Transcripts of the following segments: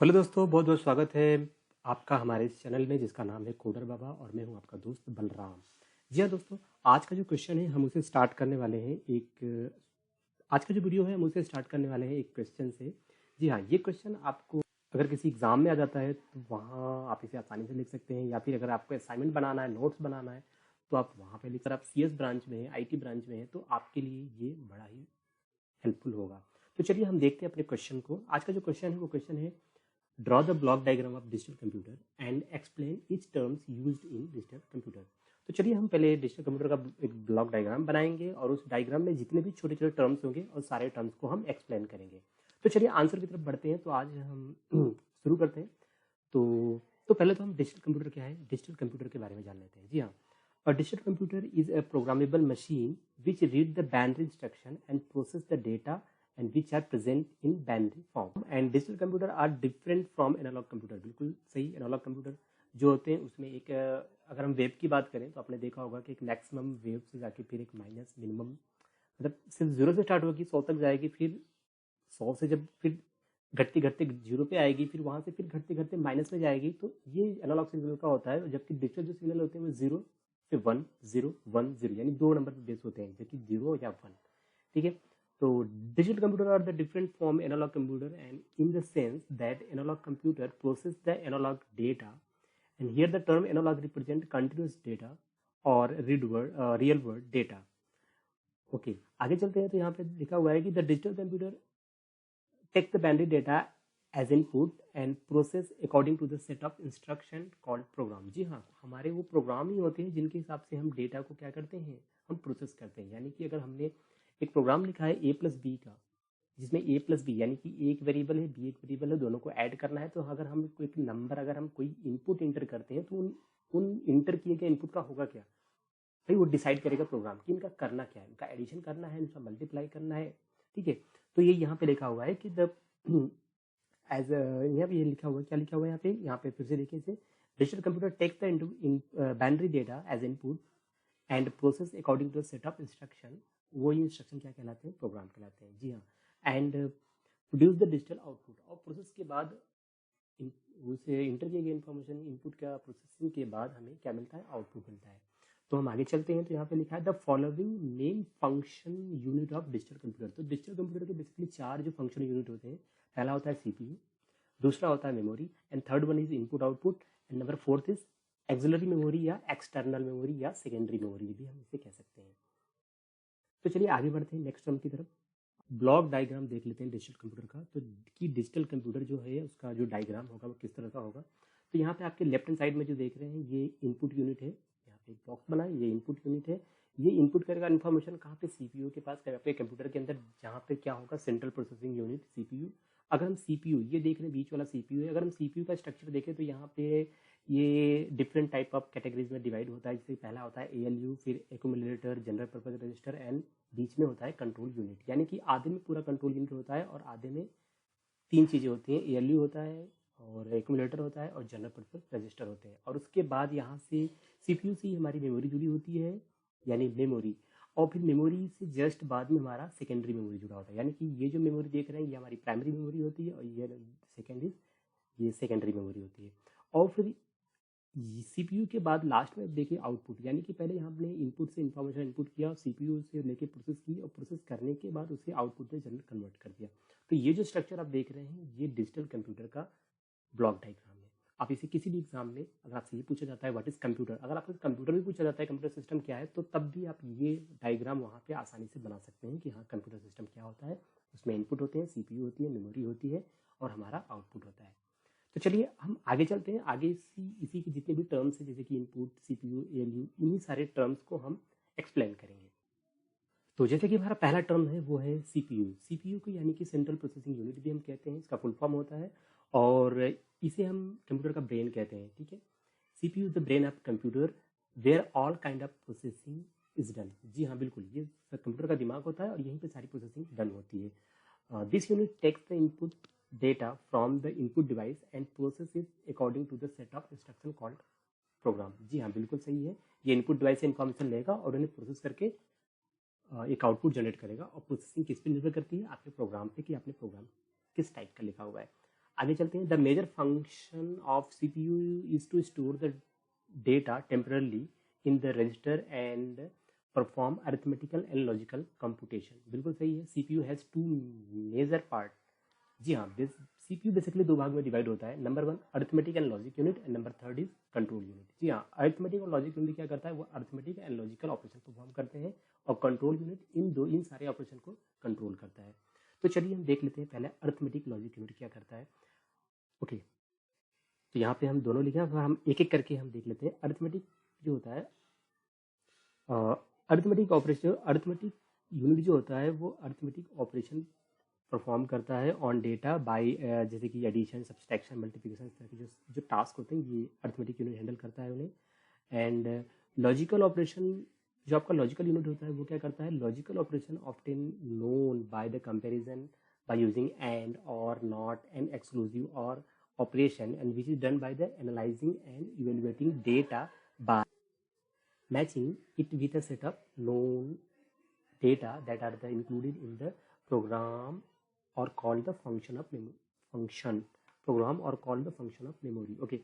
Hello दोस्तों, बहुत बहुत स्वागत है आपका हमारे इस चैनल में जिसका नाम है कोडर बाबा और मैं हूं आपका दोस्त बलराम। जी हाँ दोस्तों, आज का जो क्वेश्चन है हम उसे स्टार्ट करने वाले हैं आज का जो वीडियो है हम उसे स्टार्ट करने वाले हैं एक क्वेश्चन से। जी हाँ, ये क्वेश्चन आपको अगर किसी एग्जाम में आ जाता है तो वहाँ आप इसे आसानी से लिख सकते हैं, या फिर अगर आपको असाइनमेंट बनाना है, नोट्स बनाना है तो आप वहाँ पे लिख कर, आप CS ब्रांच में हैं, IT ब्रांच में हैं तो आपके लिए ये बड़ा ही हेल्पफुल होगा। तो चलिए हम देखते हैं अपने क्वेश्चन को। आज का जो क्वेश्चन है वो क्वेश्चन है, draw the block diagram of digital computer and explain each terms used in digital computer. तो चलिए हम पहले डिजिटल कंप्यूटर का एक ब्लॉक डायग्राम बनाएंगे और उस डायग्राम में जितने भी छोटे छोटे टर्म्स होंगे और सारे टर्म्स को हम एक्सप्लेन करेंगे। तो चलिए आंसर की तरफ बढ़ते हैं। तो आज हम शुरू करते हैं। तो पहले तो हम डिजिटल कंप्यूटर क्या है, डिजिटल कंप्यूटर के बारे में जान लेते हैं। जी हाँ, a digital computer is a programmable machine which read the binary instruction and process the data and which are present in binary form. And digital computer are different from analog computer. बिल्कुल सही। Analogue computer जो होते हैं उसमें एक अगर हम wave की बात करें तो आपने देखा होगा कि एक मैक्सिमम वेव से जाके फिर एक माइनस मिनिमम, मतलब सिर्फ जीरो से स्टार्ट होगी 100 तक जाएगी, फिर 100 से जब फिर घटते घटते जीरो पे आएगी, फिर वहां से फिर घटते घटते माइनस में जाएगी। तो ये एनालॉग सिग्नल का होता है। जबकि डिजिटल जो सिग्नल होते हैं वो जीरो से 1 0 1 0 यानी दो नंबर पे बेस होते हैं, जबकि 0 या 1। ठीक है। तो digital computer are the different from analog computer and in the sense that analog computer process the analog data and here the term analog represent continuous data और रियल वर्ल्ड डेटा। ओके, आगे चलते हैं। तो यहाँ पे लिखा हुआ है कि the digital computer take the binary data as input and process according to the set of instruction called program। जी हाँ, हमारे वो प्रोग्राम ही होते हैं जिनके हिसाब से हम डेटा को क्या करते हैं, हम प्रोसेस करते हैं। यानी कि अगर हमने एक प्रोग्राम लिखा है A+B का, जिसमें A+B यानी कि एक वेरिएबल है, B एक वेरिएबल है, दोनों को ऐड करना है। तो अगर हम कोई नंबर, अगर हम कोई इनपुट इंटर करते हैं तो उन इंटर किए गए इनपुट का होगा क्या, भाई वो डिसाइड करेगा प्रोग्राम कि इनका करना क्या है, इनका एडिशन करना है, इनका मल्टीप्लाई करना है। ठीक है। तो ये यहाँ पे लिखा हुआ है कि द एज यहाँ पे ये लिखा हुआ है, क्या लिखा हुआ है यहाँ पे फिर से देखिए इसे, digital computer takes the binary data as input and process according to set of instruction. वो इंस्ट्रक्शन क्या कहलाते हैं, प्रोग्राम कहलाते हैं। जी हाँ। And produce the digital output, और प्रोसेस के बाद उसे इंटर किए गए इन्फॉर्मेशन इनपुट का प्रोसेसिंग के बाद हमें क्या मिलता है, आउटपुट मिलता है। तो हम आगे चलते हैं। तो यहाँ पे लिखा है the following main function unit of digital computer. तो डिजिटल कंप्यूटर के बेसिकली 4 जो फंक्शन यूनिट होते हैं। पहला होता है CPU, दूसरा होता है memory, and third one is input output, and number 4th is axillary memory या एक्सटर्नल मेमोरी या सेकेंडरी मेमोरी भी हम इसे कह सकते हैं। तो चलिए आगे बढ़ते हैं नेक्स्ट टर्म की तरफ। ब्लॉक डायग्राम देख लेते हैं डिजिटल कंप्यूटर का। तो कि डिजिटल कंप्यूटर जो है उसका जो डायग्राम होगा वो किस तरह का होगा। तो यहाँ पे आपके लेफ्ट हैंड साइड में जो देख रहे हैं ये इनपुट यूनिट है। यहाँ पे एक बॉक्स बना है, ये इनपुट यूनिट है। ये इनपुट करेगा इन्फॉर्मेशन कहाँ पे, CPU के पास, आपके कंप्यूटर के अंदर, जहाँ पे क्या होगा, सेंट्रल प्रोसेसिंग यूनिट CPU। अगर हम CPU ये देख रहे हैं, बीच वाला CPU है। अगर हम CPU का स्ट्रक्चर देखें तो यहाँ पे ये डिफरेंट टाइप ऑफ कैटेगरीज में डिवाइड होता है। जैसे पहला होता है ALU, फिर accumulator, general purpose register, and बीच में होता है कंट्रोल यूनिट। यानी कि आधे में पूरा कंट्रोल यूनिट होता है और आधे में 3 चीज़ें होती हैं, ALU होता है और एक्यूमुलेटर होता है और जनरल पर्पज रजिस्टर होते हैं। और उसके बाद यहाँ से CPU से हमारी मेमोरी जुड़ी होती है, यानी मेमोरी। और फिर मेमोरी से जस्ट बाद में हमारा सेकेंडरी मेमोरी जुड़ा होता है। यानी कि ये जो मेमोरी देख रहे हैं ये हमारी प्राइमरी मेमोरी होती है और ये सेकेंडरी मेमोरी होती है। और फिर CPU के बाद लास्ट में देखिए आउटपुट, यानी कि पहले हमने इनपुट से इंफॉर्मेशन इनपुट किया और CPU से लेके प्रोसेस की और प्रोसेस करने के बाद उसे आउटपुट में जनरल कन्वर्ट कर दिया। तो ये जो स्ट्रक्चर आप देख रहे हैं ये डिजिटल कंप्यूटर का ब्लॉक डायग्राम है। आप इसे किसी भी एग्जाम में अगर आपसे ये पूछा जाता है व्हाट इज कंप्यूटर, अगर आपको कंप्यूटर भी पूछा जाता है कंप्यूटर सिस्टम क्या है, तो तब भी आप ये डायग्राम वहाँ पे आसानी से बना सकते हैं कि हाँ कंप्यूटर सिस्टम क्या होता है। उसमें इनपुट होते हैं, CPU होती है, मेमोरी होती है और हमारा आउटपुट होता है। तो चलिए हम आगे चलते हैं। आगे इसी के जितने भी टर्म्स हैं, जैसे कि इनपुट, CPU, ALU, इन्हीं सारे टर्म्स को हम एक्सप्लेन करेंगे। तो जैसे कि हमारा पहला टर्म है वो है CPU को, यानी कि सेंट्रल प्रोसेसिंग यूनिट भी हम कहते हैं, इसका फुल फॉर्म होता है। और इसे हम कंप्यूटर का ब्रेन कहते हैं। ठीक है। CPU is the brain of computer where all kind of processing is done. जी हाँ बिल्कुल, ये कंप्यूटर का दिमाग होता है और यहीं पे सारी प्रोसेसिंग डन होती है। This unit takes the input data from the input device and process it according to the set of instruction called program। जी हाँ बिल्कुल सही है। ये इनपुट डिवाइस से इन्फॉर्मेशन लेगा और उन्हें प्रोसेस करके एक आउटपुट जनरेट करेगा। और प्रोसेसिंग किस पे निर्भर करती है, आपके प्रोग्राम पे, कि आपने प्रोग्राम किस टाइप का लिखा हुआ है। आगे चलते हैं। The major function of CPU is to store the data temporarily in the register and perform arithmetical and logical computation. बिल्कुल सही है। CPU has two major part. जी हाँ, सीपीयू बेसिकली दो भाग में डिवाइड होता है। Number one arithmetic and logic unit and number third is control unit. जी हाँ, अरिथमेटिक और लॉजिक यूनिट क्या करता है, वो arithmetic and logical operation perform करते हैं और कंट्रोल यूनिट इन सारे ऑपरेशन को कंट्रोल करता है। तो चलिए हम देख लेते हैं पहले अरिथमेटिक लॉजिक यूनिट क्या करता है। ओके, तो यहाँ पे हम दोनों लिखे हैं, हम एक एक करके हम देख लेते हैं। अरिथमेटिक जो होता है, अरिथमेटिक ऑपरेशन, अरिथमेटिक यूनिट जो होता है वो अरिथमेटिक ऑपरेशन परफॉर्म करता है ऑन डेटा बाय, जैसे कि एडिशन, सब्सट्रैक्शन, मल्टीप्लिकेशन, इस तरह के जो जो टास्क होते हैं ये अरिथमेटिक यूनिट हैंडल करता है उन्हें। एंड लॉजिकल ऑपरेशन, जो आपका लॉजिकल यूनिट होता है वो क्या करता है, logical operation often known by the comparison by using and और नॉट एंड एक्सक्लूसिव और operation and which is done by the analysing and evaluating data bye matching it with a set of known data that are included in the program or called the function of function program or called the function of memory। Okay,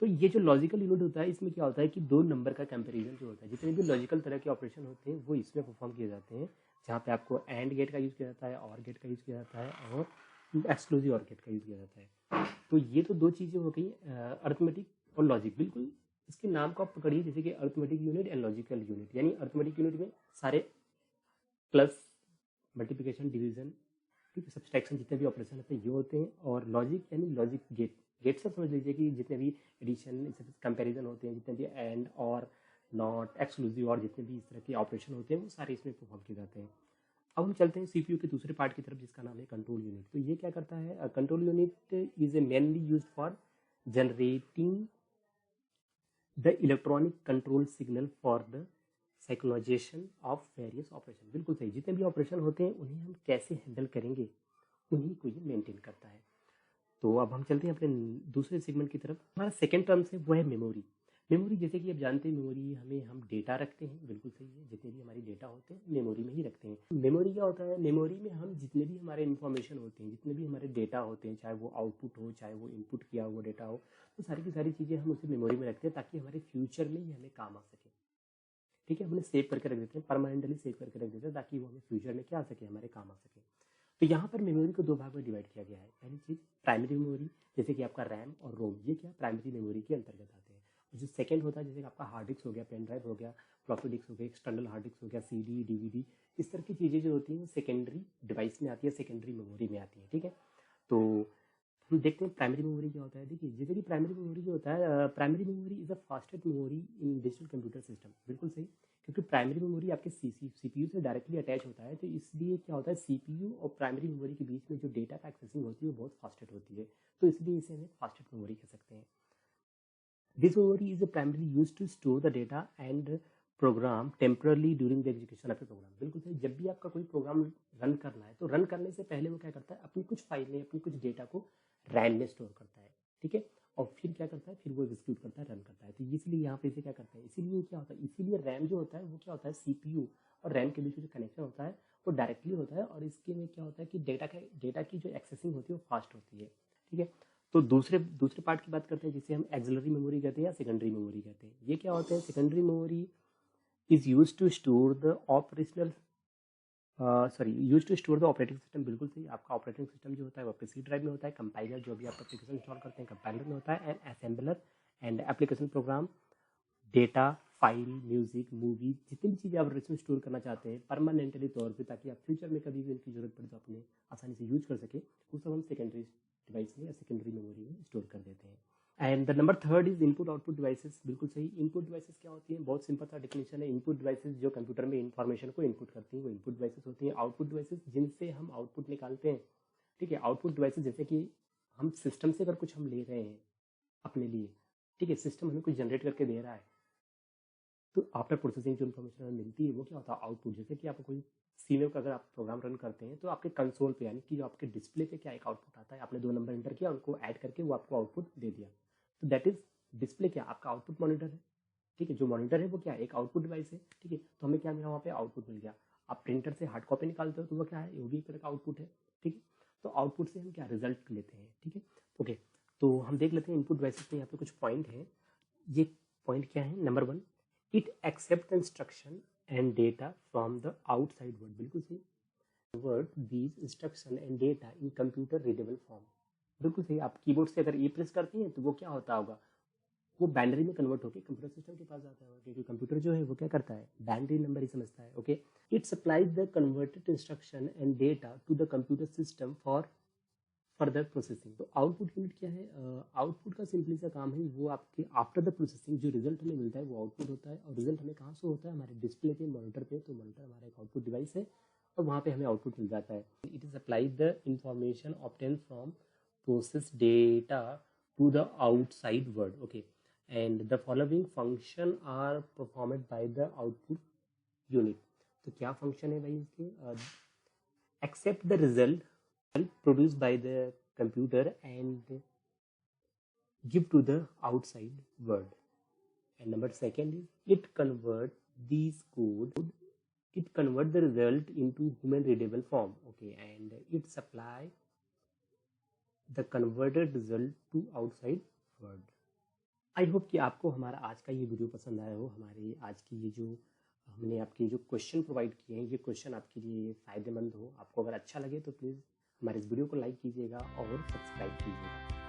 तो ये जो logical unit होता है इसमें क्या होता है कि दो नंबर का कंपैरिजन जो होता है, जितने भी लॉजिकल तरह के ऑपरेशन होते हैं वो इसमें परफॉर्म किए जाते हैं, जहाँ पे आपको एंड गेट का यूज़ किया जाता है, और गेट का यूज़ किया जाता है और एक्सक्लूसिव और गेट का यूज़ किया जाता है। तो ये तो दो चीज़ें हो गई, अरिथमेटिक और लॉजिक। बिल्कुल इसके नाम को आप पकड़िए, जैसे कि arithmetic unit and logical unit, यानी अरिथमेटिक यूनिट में सारे प्लस, मल्टीप्लिकेशन, डिवीजन, ठीक है, सब्सट्रैक्शन, जितने भी ऑपरेशन होते हैं ये होते हैं। और लॉजिक यानी लॉजिक गेट, गेट सब समझ लीजिए कि जितने भी एडिशन, कंपैरिजन होते हैं, जितने भी एंड और नॉट, एक्सक्लूसिव और जितने भी इस तरह के ऑपरेशन होते हैं वो सारे इसमें परफॉर्म किए जाते हैं। अब हम चलते हैं सीपीयू के दूसरे पार्ट की तरफ जिसका नाम है कंट्रोल यूनिट। तो ये क्या करता है, control unit is a mainly used for generating the electronic control signal for the synchronization of various operation. बिल्कुल सही, जितने भी ऑपरेशन होते हैं उन्हें हम कैसे हैंडल करेंगे उन्हीं को ये मेंटेन करता है। तो अब हम चलते हैं अपने दूसरे सेगमेंट की तरफ। हमारा सेकंड टर्म है वो है मेमोरी। मेमोरी जैसे कि आप जानते हैं, मेमोरी हमें, हम डेटा रखते हैं, बिल्कुल सही है, जितने भी हमारी डेटा होते हैं मेमोरी में ही रखते हैं। मेमोरी क्या होता है, मेमोरी में हम जितने भी हमारे इन्फॉर्मेशन होते हैं, जितने भी हमारे डेटा होते हैं, चाहे वो आउटपुट हो चाहे वो इनपुट किया हुआ डेटा हो, तो सारी की सारी चीज़ें हम उसे मेमोरी में रखते हैं ताकि हमारे फ्यूचर में ही हमें काम आ सके। ठीक है, हम उन्हें सेव करके रख देते हैं, परमानेंटली सेव करके रख देते हैं ताकि वो हमें फ्यूचर में क्या आ सके, हमारे काम आ सके। तो यहाँ पर मेमोरी को दो भाग में डिवाइड किया गया है। पहली चीज़ प्राइमरी मेमोरी, जैसे कि आपका रैम और रोम, ये क्या प्राइमरी मेमोरी के अंतर्गत आते हैं। और जो सेकंड होता है, जैसे कि आपका हार्ड डिस्क हो गया, पेन ड्राइव हो गया, फ्लॉपी डिस्क हो गया, एक्सटर्नल हार्ड डिस्क हो गया, सीडी, डीवीडी, इस तरह की चीज़ें जो होती हैं वो सेकेंडरी डिवाइस में आती है, सेकेंडरी मेमोरी में आती है। ठीक है, तो हम देखते हैं प्राइमरी मेमोरी क्या होता है। देखिए, जैसे कि प्राइमरी मेमोरी जो होता है, primary memory is the fastest memory in digital computer system. बिल्कुल सही, क्योंकि प्राइमरी मेमोरी आपके सीपीयू से डायरेक्टली अटैच होता है, तो इसलिए क्या होता है, सीपीयू और प्राइमरी मेमोरी के बीच में जो डेटा का एक्सेसिंग होती है वो बहुत फास्टेस्ट होती है, तो इसलिए इसे हम एक फास्टेस्ट मेमोरी कह सकते हैं। This memory is primarily used to store the data and program temporarily during the execution of a program। बिल्कुल सही, जब भी आपका कोई प्रोग्राम रन करना है तो रन करने से पहले वो क्या करता है, अपनी कुछ फाइलें, अपनी कुछ डेटा को रैम में स्टोर करता है। ठीक है, और फिर क्या करता है, फिर वो एग्जीक्यूट करता है, रन करता है। तो इसलिए यहाँ पे इसे क्या करता है, इसीलिए क्या होता है, इसीलिए रैम जो होता है वो क्या होता है, सीपीयू और रैम के बीच में जो कनेक्शन होता है वो डायरेक्टली होता है, और इसके में क्या होता है कि डेटा की जो एक्सेसिंग होती है वो फास्ट होती है। ठीक है, तो दूसरे दूसरे पार्ट की बात करते हैं, जिसे हम एक्सिलरी मेमोरी कहते हैं या सेकेंडरी मेमोरी कहते हैं। ये क्या होते हैं, secondary memory is use to store the operational, use to store the operating system. बिल्कुल सही, आपका ऑपरेटिंग सिस्टम जो होता है वो आपके सी ड्राइव में होता है, कंपाइलर जो भी आप एप्लीकेशन इंस्टॉल करते हैं कंपाइलर में होता है, and assembler and application program, data, file, music, movie, जितनी भी चीज़ें आप इसमें स्टोर करना चाहते हैं परमानेंटली तौर पे, ताकि आप फ्यूचर में कभी भी उनकी जरूरत पड़े तो अपने आसानी से यूज कर सके, वो सब हम सेकेंडरी डिवाइस में या सेकेंडरी मेमोरी में स्टोर कर देते हैं। And the number third is input output devices. बिल्कुल सही, इनपुट डिवाइसेस क्या होती हैं, बहुत सिंपल सा डेफिनेशन है। इनपुट डिवाइसेस जो कंप्यूटर में इंफॉर्मेशन को इनपुट करती हैं वो इनपुट डिवाइसेस होती हैं। आउटपुट डिवाइसेस जिनसे हम आउटपुट निकालते हैं। ठीक है, आउटपुट डिवाइसेस जैसे कि हम सिस्टम से अगर कुछ हम ले रहे हैं अपने लिए, ठीक है, सिस्टम हमें कुछ जनरेट करके दे रहा है, तो आफ्टर प्रोसेसिंग जो इन्फॉर्मेशन हमें मिलती है वो क्या होता है, आउटपुट। जैसे कि आपको कोई सी में अगर आप प्रोग्राम रन करते हैं तो आपके कंसोल पे, यानी कि जो आपके डिस्प्ले पे क्या एक आउटपुट आता है, आपने दो नंबर एंटर किया, उनको ऐड करके वो आपको आउटपुट दे दिया, तो दैट इज डिस्प्ले, क्या आपका आउटपुट मॉनिटर है। ठीक है, जो मॉनिटर है वो क्या है, एक आउटपुट डिवाइस है। ठीक है, तो हमें क्या मिला, वहाँ पे आउटपुट मिल गया। आप प्रिंटर से हार्ड कॉपी निकालते हो तो वो क्या है, वो भी एक तरह का आउटपुट है। ठीक है, तो आउटपुट से हम क्या रिजल्ट लेते हैं, ठीक है। ओके, तो हम देख लेते हैं इनपुट डिवाइसेस में यहाँ पे कुछ पॉइंट हैं। ये पॉइंट क्या है? Number 1, it accept instruction and data from the outside world. बिल्कुल सही। convert these instruction and data in computer readable form। बिल्कुल सही। आप कीबोर्ड से अगर ई प्रेस करती हैं तो वो क्या होता होगा, वो बाइनरी में कन्वर्ट होकर कंप्यूटर सिस्टम के पास जाता है, क्योंकि कंप्यूटर जो है वो क्या करता है, बाइनरी नंबर ही समझता है। Okay, it supplies the converted instruction and data to the computer system for further processing. तो आउटपुट यूनिट क्या है? आउटपुट का सिंपली सा काम है, वो आपके आफ्टर द प्रोसेसिंग जो रिजल्ट हमें मिलता है वो आउटपुट होता है। और रिजल्ट हमें कहाँ से होता है? हमारे डिस्प्ले पे, मॉनिटर पे। तो मॉनिटर हमारा एक आउटपुट डिवाइस है और वहाँ पे हमें आउटपुट मिल जाता है। It is apply the information obtain from process data to the outside world. Okay, and the following function are performed by the output unit. तो क्या फंक्शन है भाई इसके? Accept the result produced by the computer and give to the outside world. And number second is it convert these code, it convert the result into human readable form. Okay, and it supply the converted result to outside world। I hope कि आपको हमारा आज का ये video पसंद आया हो। हमारे आज की ये जो हमने आपके जो क्वेश्चन प्रोवाइड किए हैं, ये क्वेश्चन आपके लिए फ़ायदेमंद हो। आपको अगर अच्छा लगे तो प्लीज़ हमारे इस वीडियो को लाइक कीजिएगा और सब्सक्राइब कीजिएगा।